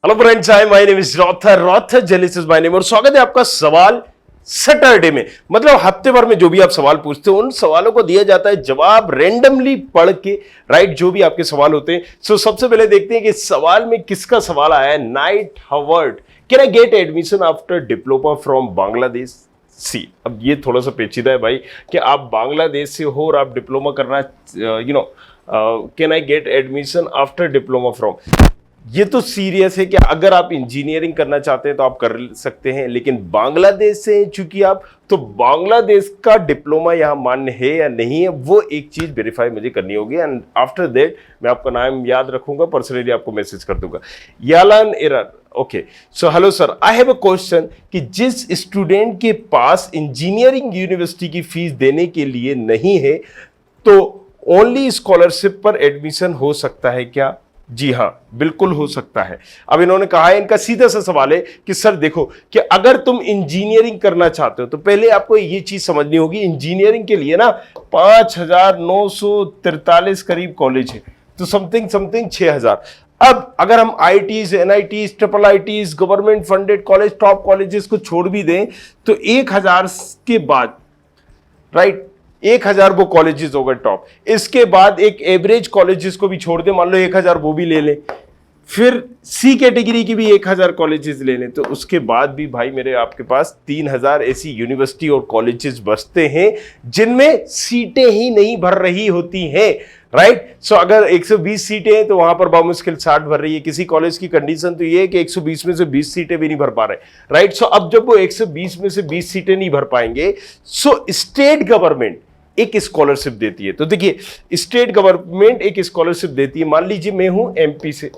Hello friends, hi my name is Rother Jelis is my name और स्वागत है आपका सवाल सैटरडे में। मतलब हफ्ते भर में जो भी आप सवाल पूछते हो उन सवालों को दिया जाता है जवाब रैंडमली पढ़ के, राइट। जो भी आपके सवाल होते हैं। सो सबसे पहले देखते हैं कि सवाल में किसका सवाल आया है। Knight Howard, can I get admission after diploma from Bangladesh. See, अब ये थोड़ा सा पेचीदा है भाई कि आप बांग्लादेश से हो और आप डिप्लोमा करना, can I get admission after diploma from. ये तो सीरियस है कि अगर आप इंजीनियरिंग करना चाहते हैं तो आप कर सकते हैं, लेकिन बांग्लादेश से चूंकि आप, तो बांग्लादेश का डिप्लोमा यहाँ मान्य है या नहीं है, वो एक चीज वेरीफाई मुझे करनी होगी। एंड आफ्टर दैट मैं आपका नाम याद रखूंगा, पर्सनली आपको मैसेज कर दूंगा। यालान error, okay. So hello sir, I have a question कि जिस स्टूडेंट के पास इंजीनियरिंग यूनिवर्सिटी की फीस देने के लिए नहीं है तो ओनली स्कॉलरशिप पर एडमिशन हो सकता है क्या? जी हाँ, बिल्कुल हो सकता है। अब इन्होंने कहा है, इनका सीधा सा सवाल है कि सर देखो कि अगर तुम इंजीनियरिंग करना चाहते हो तो पहले आपको ये चीज समझनी होगी, इंजीनियरिंग के लिए ना 5,943 करीब कॉलेज है, तो समथिंग 6,000। अब अगर हम ITs, NITs, triple ITs, government funded college, top colleges को छोड़ भी दें तो 1,000 के बाद, राइट, 1,000 वो कॉलेजेस हो गए टॉप। इसके बाद एक एवरेज कॉलेजेस को भी छोड़ दे, मान लो 1,000 वो भी ले लें, फिर सी कैटेगरी की भी 1,000 कॉलेजेस ले लें, तो उसके बाद भी भाई मेरे आपके पास 3,000 ऐसी यूनिवर्सिटी और कॉलेजेस बचते हैं जिनमें सीटें ही नहीं भर रही होती हैं, राइट। सो अगर 120 सीटें हैं तो वहां पर बामुश्किल 60 भर रही है। किसी कॉलेज की कंडीशन तो ये है कि 120 में से 20 सीटें भी नहीं भर पा रहे, राइट। सो अब जब वो 120 में से 20 सीटें नहीं भर पाएंगे, सो स्टेट गवर्नमेंट एक स्कॉलरशिप देती है। तो देखिए, स्टेट गवर्नमेंट एक स्कॉलरशिप देती है। मान लीजिए मैं हूं एमपी से,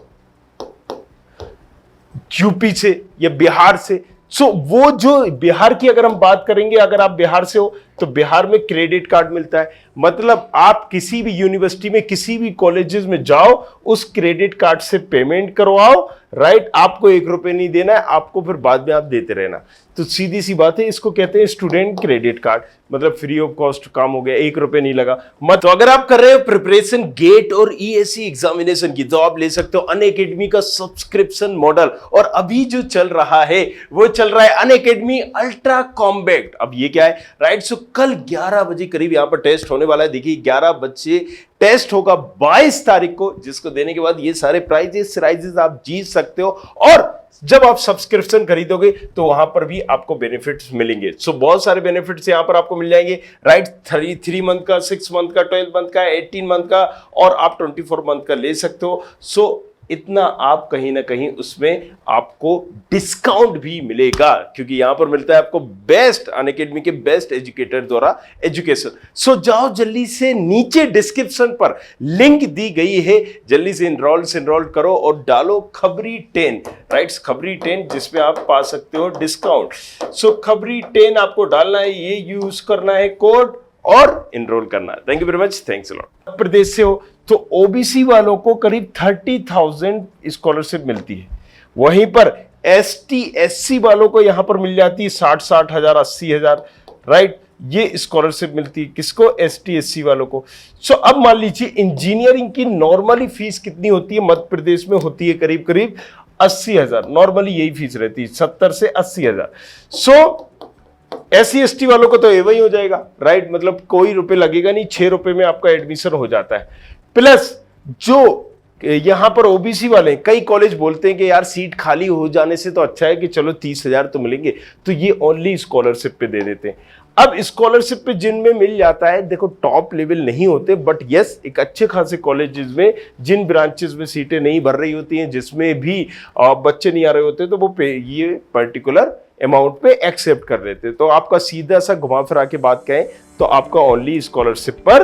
यूपी से या बिहार से। सो वो जो बिहार की अगर हम बात करेंगे, अगर आप बिहार से हो तो बिहार में क्रेडिट कार्ड मिलता है। मतलब आप किसी भी यूनिवर्सिटी में, किसी भी कॉलेजेस में जाओ, उस क्रेडिट कार्ड से पेमेंट करवाओ, राइट। आपको 1 रुपए नहीं देना है, आपको फिर बाद में आप देते रहना। तो सीधी सी बात है, इसको कहते हैं स्टूडेंट क्रेडिट कार्ड। मतलब फ्री ऑफ कॉस्ट काम हो गया, 1 रुपए नहीं लगा। मत तो अगर आप कर रहे हो प्रिपरेशन गेट और ईएससी एग्जामिनेशन की, तो आप ले सकते हो अनअकैडमी का सब्सक्रिप्शन मॉडल। और अभी जो चल रहा है वो चल रहा है अनअकैडमी अल्ट्रा कॉम्पैक्ट। अब ये क्या है, राइट। सो कल 11 बजे करीब यहां पर टेस्ट होने वाला है। देखिए 11 बजे टेस्ट होगा 22 तारीख को, जिसको देने के बाद ये सारे प्राइजेस आप जीत सकते हो। और जब आप सब्सक्रिप्शन खरीदोगे तो वहां पर भी आपको बेनिफिट्स मिलेंगे। सो बहुत सारे बेनिफिट्स यहां पर आपको मिल जाएंगे, राइट। 3 मंथ का, 6 मंथ का, 12 मंथ का, 18 मंथ का, और आप 24 मंथ का ले सकते हो। सो इतना आप कहीं ना कहीं उसमें आपको डिस्काउंट भी मिलेगा, क्योंकि यहां पर मिलता है आपको बेस्ट, अनअकैडमी के बेस्ट एजुकेटर द्वारा एजुकेशन। सो जाओ जल्दी से, नीचे डिस्क्रिप्शन पर लिंक दी गई है, जल्दी से इनरोल करो और डालो खबरी 10, राइट। खबरी 10 जिसमें आप पा सकते हो डिस्काउंट। सो खबरी 10 आपको डालना है, ये यूज करना है कोड और इनरोल करना है। Thank you very much, thanks a lot. Pradesh से हो तो ओबीसी वालों को करीब 30,000 स्कॉलरशिप मिलती है। वहीं पर एसटी एससी वालों को यहां पर मिल जाती है 60 हजार, 80 हजार, राइट। ये स्कॉलरशिप मिलती है किसको? एसटी एससी वालों को। सो अब मान लीजिए इंजीनियरिंग की नॉर्मली फीस कितनी होती है? मध्य प्रदेश में होती है करीब 80,000। नॉर्मली यही फीस रहती है, 70 से 80,000। सो एससी एसटी वालों को तो ये वही हो जाएगा, राइट। मतलब कोई रुपए लगेगा नहीं, 6 रुपए में आपका एडमिशन हो जाता है। प्लस जो यहां पर ओबीसी वाले, कई कॉलेज बोलते हैं कि यार सीट खाली हो जाने से तो अच्छा है कि चलो 30,000 तो मिलेंगे, तो ये ओनली स्कॉलरशिप पे दे देते हैं। अब स्कॉलरशिप पे जिनमें मिल जाता है, देखो टॉप लेवल नहीं होते, बट यस एक अच्छे खासे कॉलेजेस में जिन ब्रांचेस में सीटें नहीं भर रही होती हैं, जिसमें भी बच्चे नहीं आ रहे होते, तो वो ये पर्टिकुलर अमाउंट पे एक्सेप्ट कर लेते। तो आपका सीधा सा घुमा फिरा के बात कहें तो आपका ओनली स्कॉलरशिप पर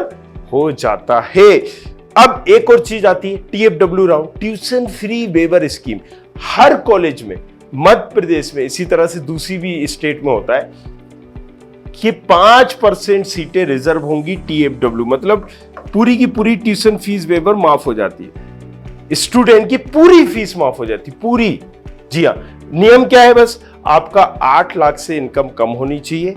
हो जाता है। अब एक और चीज आती है, TFW round, tuition free waiver scheme. हर कॉलेज में, मध्य प्रदेश में, इसी तरह से दूसरी भी स्टेट में होता है कि 5% सीटें रिजर्व होंगी TFW। मतलब पूरी की पूरी ट्यूशन फीस वेवर माफ हो जाती है, स्टूडेंट की पूरी फीस माफ हो जाती है, पूरी। जी हाँ, नियम क्या है? बस आपका 8 लाख से इनकम कम होनी चाहिए,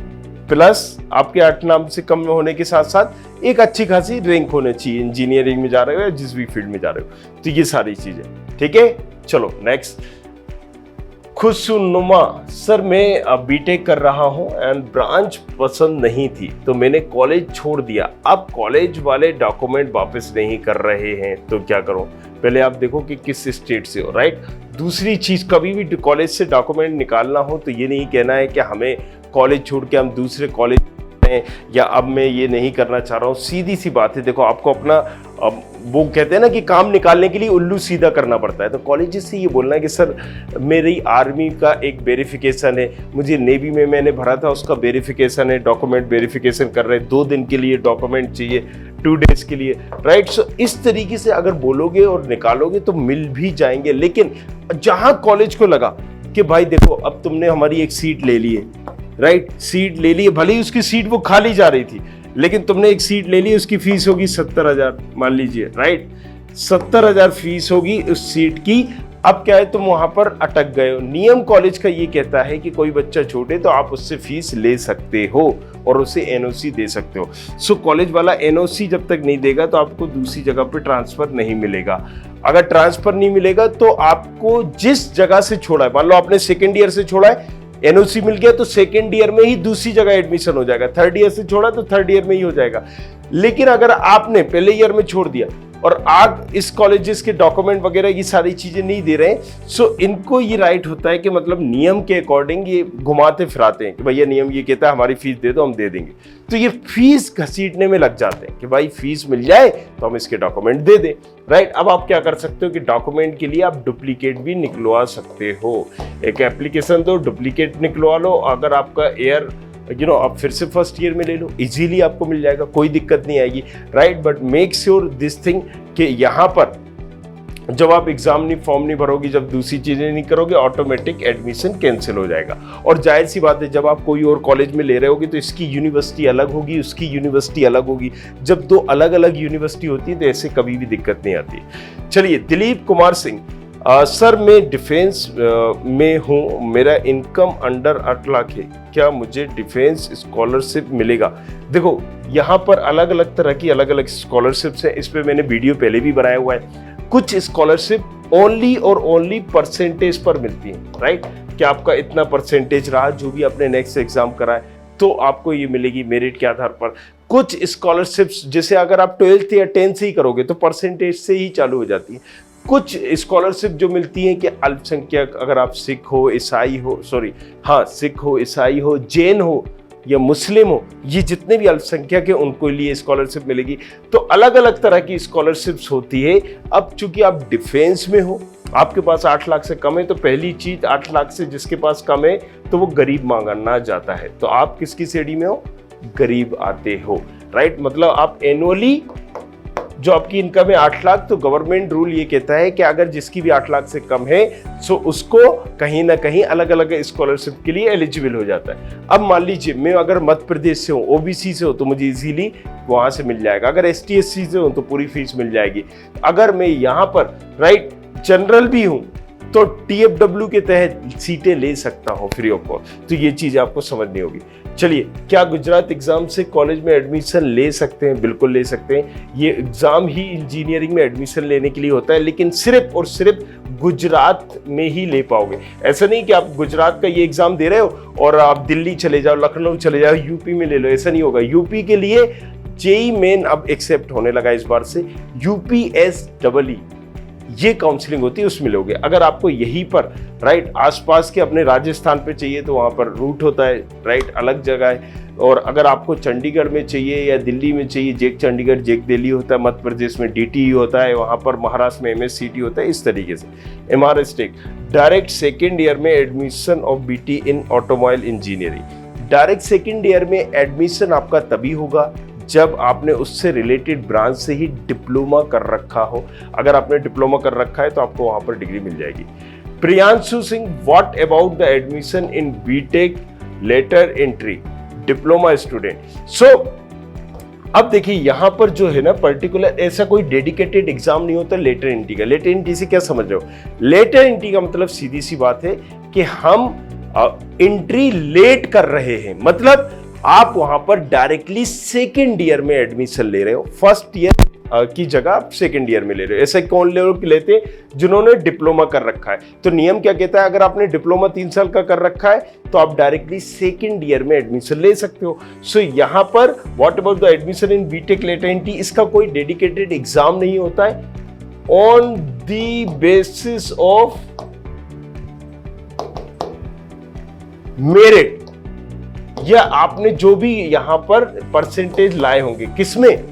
प्लस आपके 8 लाख से कम होने के साथ साथ एक अच्छी खासी रैंक होनी चाहिए, इंजीनियरिंग में जा रहे हो या जिस भी फील्ड में जा रहे हो। तो ये सारी चीजें, ठीक है। चलो नेक्स्ट, खुशनुमा सर, मैं बीटेक कर रहा हूं एंड ब्रांच पसंद नहीं थी तो मैंने कॉलेज छोड़ दिया। अब कॉलेज वाले डॉक्यूमेंट वापस नहीं कर रहे हैं तो क्या करूं? पहले आप देखो कि किस स्टेट से हो, राइट। दूसरी चीज, कभी भी कॉलेज से डॉक्यूमेंट निकालना हो तो ये नहीं कहना है कि हमें कॉलेज छोड़ के हम दूसरे कॉलेज या अब मैं ये नहीं करना चाह रहा हूँ। सीधी सी बात है, देखो आपको अपना वो कहते हैं ना कि काम निकालने के लिए उल्लू सीधा करना पड़ता है। तो कॉलेज से ये बोलना है कि सर मेरी आर्मी का एक वेरिफिकेशन है, मुझे नेवी में मैंने भरा था उसका वेरिफिकेशन है, डॉक्यूमेंट वेरिफिकेशन कर रहे हैं, 2 दिन के लिए डॉक्यूमेंट चाहिए, 2 डेज के लिए, राइट। सो इस तरीके से अगर बोलोगे और निकालोगे तो मिल भी जाएंगे। लेकिन जहां कॉलेज को लगा कि भाई देखो अब तुमने हमारी एक सीट ले ली है, राइट, सीट ले ली है, भले ही उसकी सीट वो खाली जा रही थी लेकिन तुमने एक सीट ले ली, उसकी फीस होगी 70,000 मान लीजिए, राइट, 70,000 फीस होगी उस सीट की। अब क्या है, तुम वहां पर अटक गए हो। नियम कॉलेज का ये कहता है कि कोई बच्चा छोटे तो आप उससे फीस ले सकते हो और उसे एनओसी दे सकते हो। सो कॉलेज वाला एनओसी जब तक नहीं देगा तो आपको दूसरी जगह पे ट्रांसफर नहीं मिलेगा। अगर ट्रांसफर नहीं मिलेगा तो आपको जिस जगह से छोड़ा है, मान लो आपने सेकेंड ईयर से छोड़ा है, एनओसी मिल गया तो सेकेंड ईयर में ही दूसरी जगह एडमिशन हो जाएगा। थर्ड ईयर से छोड़ा तो थर्ड ईयर में ही हो जाएगा। लेकिन अगर आपने पहले ईयर में छोड़ दिया और आप इस कॉलेजेस के डॉक्यूमेंट वगैरह ये सारी चीजें नहीं दे रहे हैं, सो इनको ये राइट होता है कि मतलब नियम के अकॉर्डिंग ये घुमाते फिराते हैं कि भैया नियम ये कहता है हमारी फीस दे दो हम दे देंगे। तो ये फीस घसीटने में लग जाते हैं कि भाई फीस मिल जाए तो हम इसके डॉक्यूमेंट दे दें, राइट। अब आप क्या कर सकते हो कि डॉक्यूमेंट के लिए आप डुप्लीकेट भी निकलवा सकते हो। एक एप्लीकेशन दो, डुप्लीकेट निकलवा लो। अगर आपका एयर आप फिर से फर्स्ट ईयर में ले लो, इजीली आपको मिल जाएगा, कोई दिक्कत नहीं आएगी, right. But make sure this thing कि यहाँ पर जब आप एग्जाम नहीं फॉर्म नहीं भरोगे, जब दूसरी चीजें नहीं करोगे, ऑटोमेटिक एडमिशन कैंसिल हो जाएगा। और जाहिर सी बात है जब आप कोई और कॉलेज में ले रहे होगे तो इसकी यूनिवर्सिटी अलग होगी, उसकी यूनिवर्सिटी अलग होगी। जब 2 अलग अलग यूनिवर्सिटी होती है तो ऐसे कभी भी दिक्कत नहीं आती। चलिए, दिलीप कुमार सिंह, सर मैं डिफेंस में हूँ, मेरा इनकम अंडर 8 लाख है, क्या मुझे डिफेंस स्कॉलरशिप मिलेगा? देखो यहाँ पर अलग अलग तरह की अलग अलग स्कॉलरशिप्स हैं, इस पे मैंने वीडियो पहले भी बनाया हुआ है। कुछ स्कॉलरशिप ओनली और ओनली परसेंटेज पर मिलती है, राइट, कि आपका इतना परसेंटेज रहा जो भी आपने नेक्स्ट एग्जाम करा है तो आपको ये मिलेगी मेरिट के आधार पर। कुछ स्कॉलरशिप्स जैसे अगर आप 12th या 10th से ही करोगे तो परसेंटेज से ही चालू हो जाती है। कुछ स्कॉलरशिप जो मिलती है कि अल्पसंख्यक, अगर आप सिख हो, ईसाई हो, सिख हो, ईसाई हो, जैन हो या मुस्लिम हो, ये जितने भी अल्पसंख्यक है उनको लिए स्कॉलरशिप मिलेगी। तो अलग अलग तरह की स्कॉलरशिप्स होती है। अब चूंकि आप डिफेंस में हो, आपके पास 8 लाख से कम है, तो पहली चीज 8 लाख से जिसके पास कम है तो वो गरीब मांगना जाता है। तो आप किसकी श्रेणी में हो? गरीब आते हो, राइट। मतलब आप एनुअली जो आपकी इनकम है 8 लाख, तो गवर्नमेंट रूल ये कहता है कि अगर जिसकी भी 8 लाख से कम है सो उसको कहीं ना कहीं अलग अलग स्कॉलरशिप के लिए एलिजिबल हो जाता है। अब मान लीजिए मैं अगर मध्य प्रदेश से हूँ, ओबीसी से हो, तो मुझे इजीली वहां से मिल जाएगा। अगर ST SC से हो तो पूरी फीस मिल जाएगी। अगर मैं यहाँ पर राइट जनरल भी हूँ तो TFW के तहत सीटें ले सकता हूँ फ्री ऑफ कॉस्ट। तो ये चीज आपको समझनी होगी। चलिए, क्या गुजरात एग्जाम से कॉलेज में एडमिशन ले सकते हैं? बिल्कुल ले सकते हैं। ये एग्जाम ही इंजीनियरिंग में एडमिशन लेने के लिए होता है, लेकिन सिर्फ और सिर्फ गुजरात में ही ले पाओगे। ऐसा नहीं कि आप गुजरात का ये एग्जाम दे रहे हो और आप दिल्ली चले जाओ, लखनऊ चले जाओ, यूपी में ले लो, ऐसा नहीं होगा। यूपी के लिए जेईई मेन अब एक्सेप्ट होने लगा इस बार से, UPSEE ये काउंसलिंग होती है, उसमें लोगे। अगर आपको यहीं पर राइट आसपास के अपने राजस्थान पे चाहिए तो वहाँ पर रूट होता है, राइट, अलग जगह है। और अगर आपको चंडीगढ़ में चाहिए या दिल्ली में चाहिए, जेक चंडीगढ़, जेक दिल्ली होता है, मध्य प्रदेश में DTE होता है, वहाँ पर महाराष्ट्र में MSCT होता है। इस तरीके से MRS tech direct second year में admission of BT in automobile engineering. Direct second year में एडमिशन आपका तभी होगा जब आपने उससे रिलेटेड ब्रांच से ही डिप्लोमा कर रखा हो। अगर आपने डिप्लोमा कर रखा है तो आपको वहां पर डिग्री मिल जाएगी। Priyanshu Singh, what about the admission in BTech lateral entry diploma student? So अब देखिए यहां पर जो है ना पर्टिकुलर ऐसा कोई डेडिकेटेड एग्जाम नहीं होता लेटर एंट्री का। लेटर एंट्री से क्या समझ रहे हो? लेटर एंट्री का मतलब सीधी सी बात है कि हम एंट्री लेट कर रहे हैं, मतलब आप वहां पर डायरेक्टली सेकेंड ईयर में एडमिशन ले रहे हो। फर्स्ट ईयर की जगह आप सेकंड ईयर में ले रहे हो। ऐसे कौन लोग लेते हैं? जिन्होंने डिप्लोमा कर रखा है। तो नियम क्या कहता है, अगर आपने डिप्लोमा 3 साल का कर रखा है तो आप डायरेक्टली सेकंड ईयर में एडमिशन ले सकते हो। सो यहाँ पर what about the admission in BTech lateral entry, इसका कोई डेडिकेटेड एग्जाम नहीं होता है। On the basis of merit, या आपने जो भी यहां पर परसेंटेज लाए होंगे, किसमें?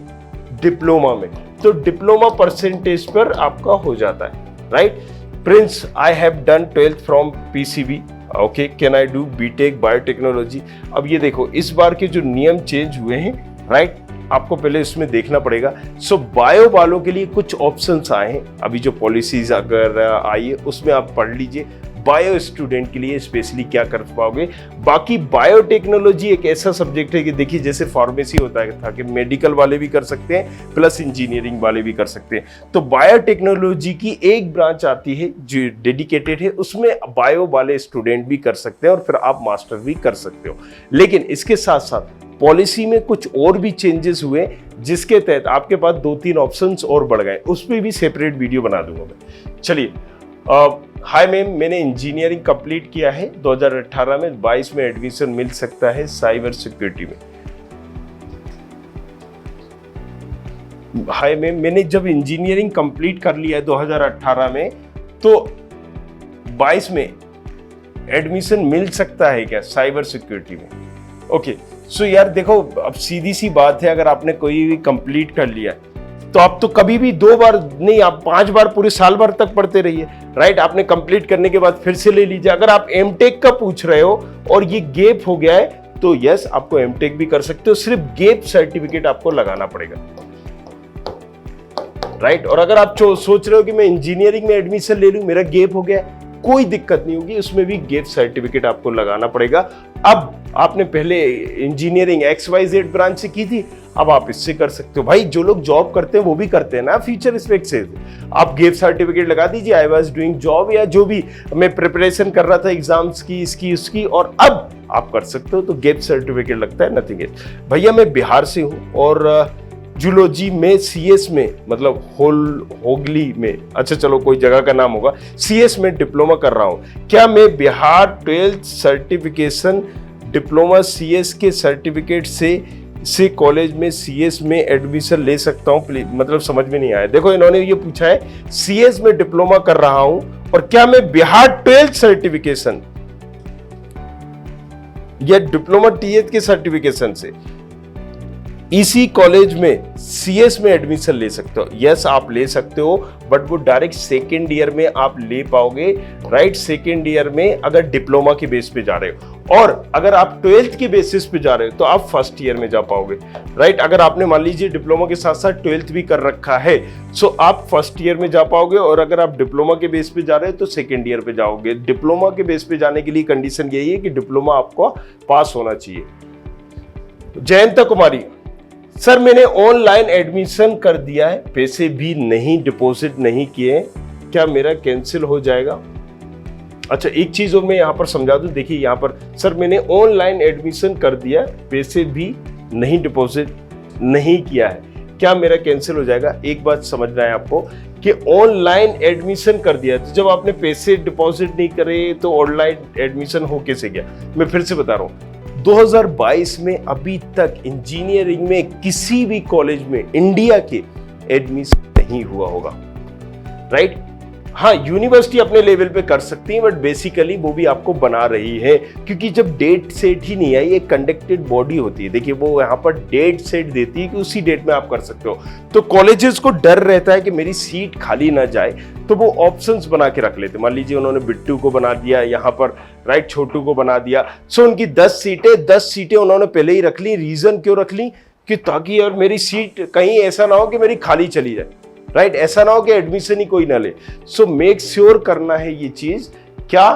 डिप्लोमा में। तो डिप्लोमा परसेंटेज पर आपका हो जाता है, right? Prince, I have done 12th from PCB, okay, can I do BTech biotechnology? अब ये देखो, इस बार के जो नियम चेंज हुए हैं, राइट, आपको पहले इसमें देखना पड़ेगा। सो बायो वालों के लिए कुछ ऑप्शंस आए हैं, अभी जो पॉलिसीज अगर आई है उसमें आप पढ़ लीजिए। बायो स्टूडेंट के लिए स्पेशली क्या कर पाओगे। बाकी बायोटेक्नोलॉजी एक ऐसा सब्जेक्ट है कि देखिए, जैसे फार्मेसी होता है था कि मेडिकल वाले भी कर सकते हैं प्लस इंजीनियरिंग वाले भी कर सकते हैं, तो बायोटेक्नोलॉजी की एक ब्रांच आती है जो डेडिकेटेड है, उसमें बायो वाले स्टूडेंट भी कर सकते हैं और फिर आप मास्टर भी कर सकते हो। लेकिन इसके साथ साथ पॉलिसी में कुछ और भी चेंजेस हुए, जिसके तहत आपके पास 2-3 ऑप्शंस और बढ़ गए। उस पर भी सेपरेट वीडियो बना दूंगा मैं। चलिए, हाय मैम, मैंने इंजीनियरिंग कंप्लीट किया है 2018 में, 22 में एडमिशन मिल सकता है साइबर सिक्योरिटी में। हाय मैम, मैंने जब इंजीनियरिंग कंप्लीट कर लिया है 2018 में, तो 22 में एडमिशन मिल सकता है क्या साइबर सिक्योरिटी में? ओके, सो यार देखो, अब सीधी सी बात है, अगर आपने कोई भी कंप्लीट कर लिया तो आप तो कभी भी 2 बार नहीं, आप 5 बार पूरे साल भर तक पढ़ते रहिए, राइट? आपने कंप्लीट करने के बाद फिर से ले लीजिए। अगर आप एमटेक का पूछ रहे हो और ये गैप हो गया है, तो यस, आपको एमटेक भी कर सकते हो, सिर्फ गैप सर्टिफिकेट आपको लगाना पड़ेगा, राइट? और अगर आप सोच रहे हो कि मैं इंजीनियरिंग में एडमिशन ले लूं, मेरा गैप हो गया, कोई दिक्कत नहीं होगी, उसमें भी गैप सर्टिफिकेट आपको लगाना पड़ेगा। अब आपने पहले इंजीनियरिंग XYZ ब्रांच से की थी, अब आप इससे कर सकते हो। भाई, जो लोग जॉब करते हैं वो भी करते हैं ना फ्यूचर रिस्पेक्ट से, आप गैप सर्टिफिकेट लगा दीजिए, आई वाज डूइंग जॉब, या जो भी मैं प्रिपरेशन कर रहा था एग्जाम्स की, इसकी उसकी, और अब आप कर सकते हो, तो गैप सर्टिफिकेट लगता है, नथिंग एल्स। भैया मैं बिहार से हूँ और जूलॉजी में CS में, मतलब होगली में, अच्छा चलो कोई जगह का नाम होगा, CS में डिप्लोमा कर रहा हूँ। क्या मैं Bihar 12th certification diploma CS के सर्टिफिकेट से कॉलेज में CS में एडमिशन ले सकता हूँ? प्लीज, मतलब समझ में नहीं आया। देखो, इन्होंने ये पूछा है CS में डिप्लोमा कर रहा हूं और क्या मैं बिहार 12th सर्टिफिकेशन या डिप्लोमा TH के सर्टिफिकेशन से इसी कॉलेज में CS में एडमिशन ले सकते हो? यस, आप ले सकते हो, बट वो डायरेक्ट सेकेंड ईयर में आप ले पाओगे, राइट? सेकेंड ईयर में अगर डिप्लोमा के बेस पे जा रहे हो, और अगर आप 12th के बेसिस पे जा रहे हो तो आप फर्स्ट ईयर में जा पाओगे, राइट? अगर आपने मान लीजिए डिप्लोमा के साथ साथ 12th भी कर रखा है, सो आप फर्स्ट ईयर में जा पाओगे, और अगर आप डिप्लोमा के बेस पे जा रहे हो तो सेकेंड ईयर पे जाओगे। डिप्लोमा के बेस पे जाने के लिए कंडीशन यही है कि डिप्लोमा आपको पास होना चाहिए। जयंता कुमारी, सर मैंने ऑनलाइन एडमिशन कर दिया है, पैसे भी नहीं डिपॉजिट नहीं किए, क्या मेरा कैंसिल हो जाएगा? अच्छा, एक चीज और मैं यहाँ पर समझा दूं, देखिए यहाँ पर, सर मैंने ऑनलाइन एडमिशन कर दिया, पैसे भी नहीं डिपॉजिट नहीं किया है, क्या मेरा कैंसिल हो जाएगा? एक बात समझना है आपको कि ऑनलाइन एडमिशन कर दिया, तो जब आपने पैसे डिपॉजिट नहीं करे तो ऑनलाइन एडमिशन हो कैसे गया? मैं फिर से बता रहा हूँ, 2022 में अभी तक इंजीनियरिंग में किसी भी कॉलेज में इंडिया के एडमिशन नहीं हुआ होगा, राइट? हाँ, यूनिवर्सिटी अपने लेवल पे कर सकती है, बट बेसिकली वो भी आपको बना रही है, क्योंकि जब डेट सेट ही नहीं आई, एक कंडक्टेड बॉडी होती है, देखिए वो यहाँ पर डेट सेट देती है कि उसी डेट में आप कर सकते हो। तो कॉलेजेस को डर रहता है कि मेरी सीट खाली ना जाए, तो वो ऑप्शंस बना के रख लेते। मान लीजिए उन्होंने बिट्टू को बना दिया यहाँ पर, राइट, छोटू को बना दिया, सो उनकी 10 सीटें उन्होंने पहले ही रख ली। रीजन क्यों रख ली? कि ताकि यार मेरी सीट कहीं ऐसा ना हो कि मेरी खाली चली जाए, राइट? ऐसा ना हो कि एडमिशन ही कोई ना ले। सो मेक श्योर करना है ये चीज, क्या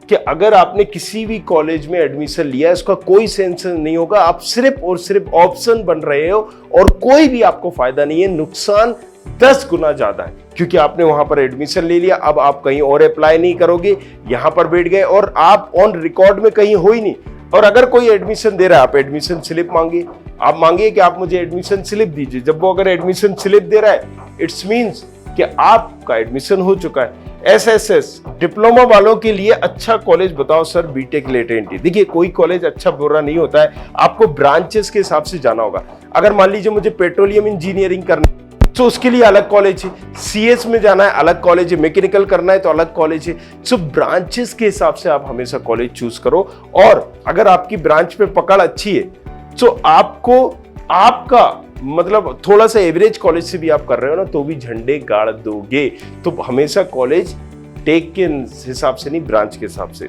कि अगर आपने किसी भी कॉलेज में एडमिशन लिया है, इसका कोई सेंस नहीं होगा, आप सिर्फ और सिर्फ ऑप्शन बन रहे हो और कोई भी आपको फायदा नहीं है, नुकसान 10 गुना ज्यादा है, क्योंकि आपने वहां पर एडमिशन ले लिया, अब आप कहीं और अप्लाई नहीं करोगे, यहां पर बैठ गए और आप ऑन रिकॉर्ड में कहीं हो ही नहीं। और अगर कोई एडमिशन दे रहा है, आप एडमिशन स्लिप मांगे, आप मांगिए कि आप मुझे एडमिशन स्लिप दीजिए, जब वो अगर एडमिशन स्लिप दे रहा है इट्स मीन्स कि आपका एडमिशन हो चुका है। एसएसएस डिप्लोमा वालों के लिए अच्छा कॉलेज बताओ सर बीटेक लेटेंट। देखिए कोई कॉलेज अच्छा बुरा नहीं होता है, आपको ब्रांचेस के हिसाब से जाना होगा। अगर मान लीजिए मुझे पेट्रोलियम इंजीनियरिंग करना तो उसके लिए अलग कॉलेज है, सीएस में जाना है अलग कॉलेज है, मैकेनिकल करना है तो अलग कॉलेज है। सो ब्रांचेस के हिसाब से आप हमेशा कॉलेज चूज करो, और अगर आपकी ब्रांच पे पकड़ अच्छी है तो आपको आपका मतलब थोड़ा सा एवरेज कॉलेज से भी आप कर रहे हो ना तो भी झंडे गाड़ दोगे। तो हमेशा कॉलेज टेक के हिसाब से नहीं, ब्रांच के हिसाब से।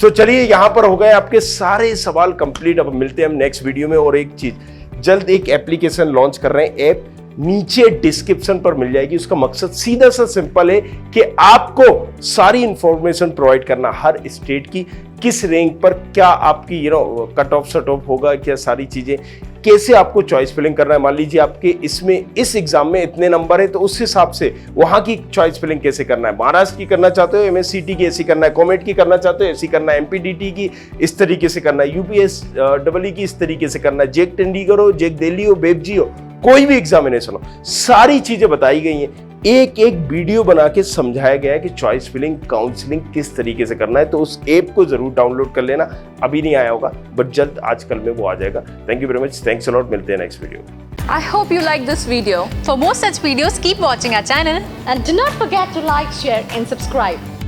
तो चलिए यहां पर हो गए आपके सारे सवाल कंप्लीट। अब मिलते हैं हम नेक्स्ट वीडियो में। और एक चीज, जल्द एक एप्लीकेशन लॉन्च कर रहे हैं, ऐप नीचे डिस्क्रिप्शन पर मिल जाएगी। उसका मकसद सीधा सा सिंपल है कि आपको सारी इंफॉर्मेशन प्रोवाइड करना, हर स्टेट की किस रैंक पर क्या आपकी कट ऑफ शट ऑफ होगा, क्या सारी चीजें, कैसे आपको चॉइस फिलिंग करना है। मान लीजिए आपके इसमें इस एग्जाम में इतने नंबर है तो उस हिसाब से वहां की चॉइस फिलिंग कैसे करना है। महाराष्ट्र की करना चाहते हो एमएससीटी की ऐसी करना है, कॉमेट की करना चाहते हो ऐसी करना है, एमपीडीटी की इस तरीके से करना है, यूपीएस डबल की इस तरीके से करना है, जेक चंडीगढ़ हो, जेक दिल्ली हो, बेबजी हो, कोई भी एग्जामिनेशन हो, सारी चीजें बताई गई हैं। एक एक वीडियो बना के समझाया गया है कि चॉइस फिलिंग काउंसलिंग किस तरीके से करना है। तो उस ऐप को जरूर डाउनलोड कर लेना, अभी नहीं आया होगा बट जल्द आजकल में वो आ जाएगा। Thank you very much, thanks a lot, मिलते हैं next video. I hope you like this video. For more such videos, keep watching our channel and do not forget to like, share and subscribe.